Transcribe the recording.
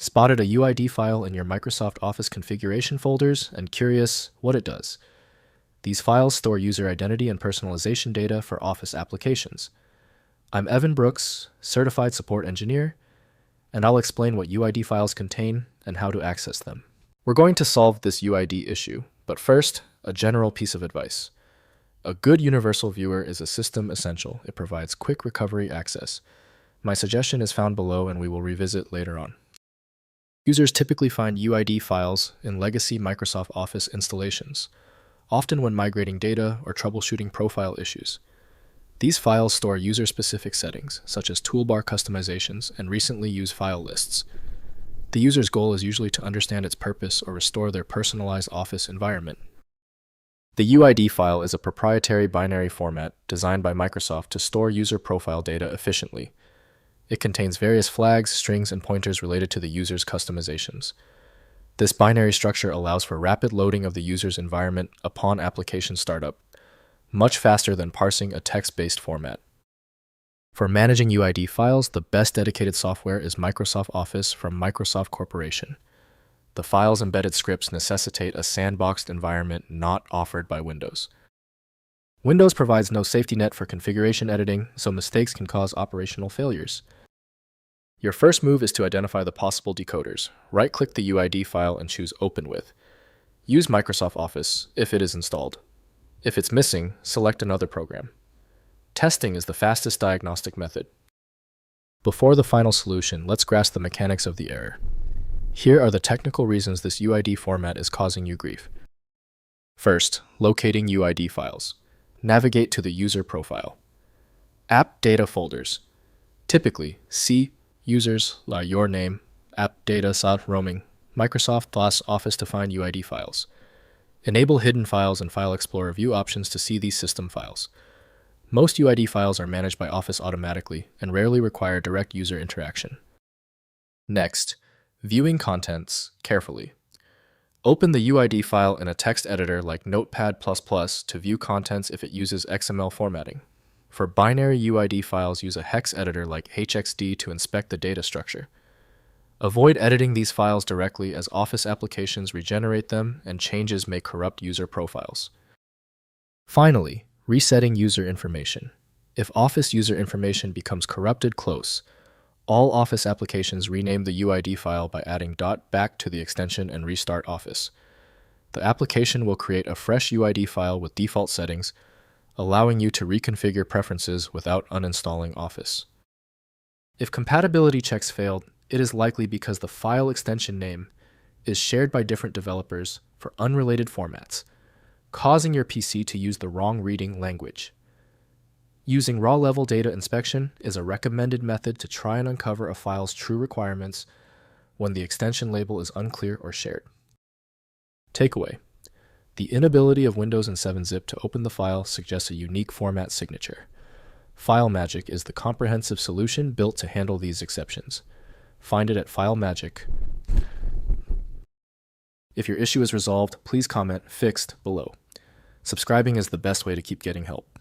Spotted a UID file in your Microsoft Office configuration folders and curious what it does. These files store user identity and personalization data for Office applications. I'm Evan Brooks, Certified Support Engineer, and I'll explain what UID files contain and how to access them. We're going to solve this UID issue, but first, a general piece of advice. A good universal viewer is a system essential. It provides quick recovery access. My suggestion is found below and we will revisit later on. Users typically find UID files in legacy Microsoft Office installations, often when migrating data or troubleshooting profile issues. These files store user-specific settings, such as toolbar customizations and recently used file lists. The user's goal is usually to understand its purpose or restore their personalized Office environment. The UID file is a proprietary binary format designed by Microsoft to store user profile data efficiently. It contains various flags, strings, and pointers related to the user's customizations. This binary structure allows for rapid loading of the user's environment upon application startup, much faster than parsing a text-based format. For managing UID files, the best dedicated software is Microsoft Office from Microsoft Corporation. The file's embedded scripts necessitate a sandboxed environment not offered by Windows. Windows provides no safety net for configuration editing, so mistakes can cause operational failures. Your first move is to identify the possible decoders. Right-click the UID file and choose Open With. Use Microsoft Office if it is installed. If it's missing, select another program. Testing is the fastest diagnostic method. Before the final solution, let's grasp the mechanics of the error. Here are the technical reasons this UID format is causing you grief. First, locating UID files. Navigate to the user profile. App data folders. Typically, C users your name, app data roaming, Microsoft Office to find UID files. Enable hidden files and File Explorer view options to see these system files. Most UID files are managed by Office automatically and rarely require direct user interaction. Next, viewing contents carefully. Open the UID file in a text editor like Notepad++ to view contents if it uses XML formatting. For binary UID files, use a hex editor like HXD to inspect the data structure. Avoid editing these files directly as Office applications regenerate them and changes may corrupt user profiles. Finally, resetting user information. If Office user information becomes corrupted, close. All Office applications rename the UID file by adding .back to the extension and restart Office. The application will create a fresh UID file with default settings, allowing you to reconfigure preferences without uninstalling Office. If compatibility checks failed, it is likely because the file extension name is shared by different developers for unrelated formats, causing your PC to use the wrong reading language. Using raw-level data inspection is a recommended method to try and uncover a file's true requirements when the extension label is unclear or shared. Takeaway: the inability of Windows and 7-zip to open the file suggests a unique format signature. FileMagick is the comprehensive solution built to handle these exceptions. Find it at FileMagick. If your issue is resolved, please comment "Fixed" below. Subscribing is the best way to keep getting help.